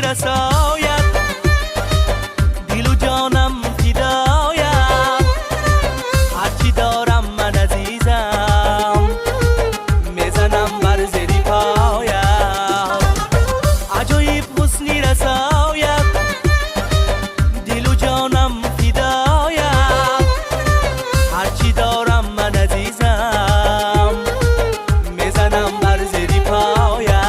رساید دل و جانم فدایت هرچی دارم من عزیزم میزنم بر زیر پایت عجایب حسنی رساید دل و جانم فدایت هرچی دارم من عزیزم میزنم بر زیر پایت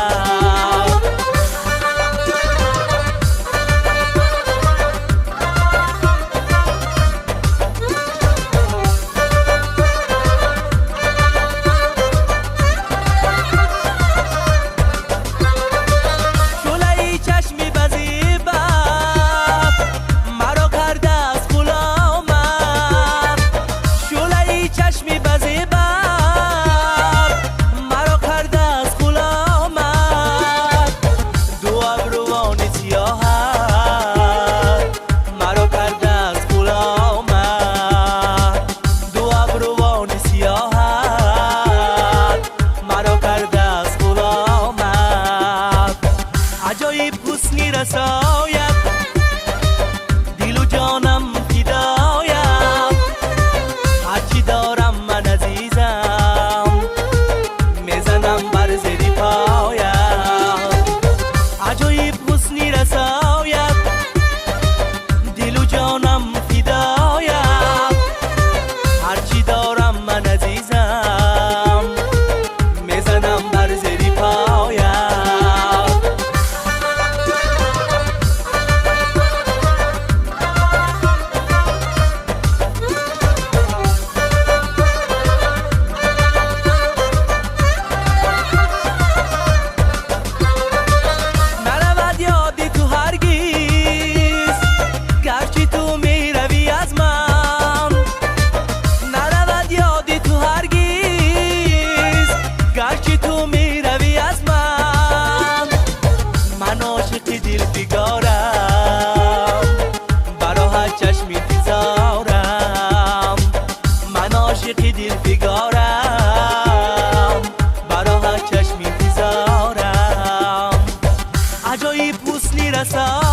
رساید دل و جانم فدایت هرچی دارم من عزیزم میزنم بر زیر پایت عجایب حسنی رساید دل و جانم فدایت هرچی دارم من عزیزم میزنم بر زیر پایت عاشق دل فگارم برای چشمی انتظارم عجایب حسنی رسا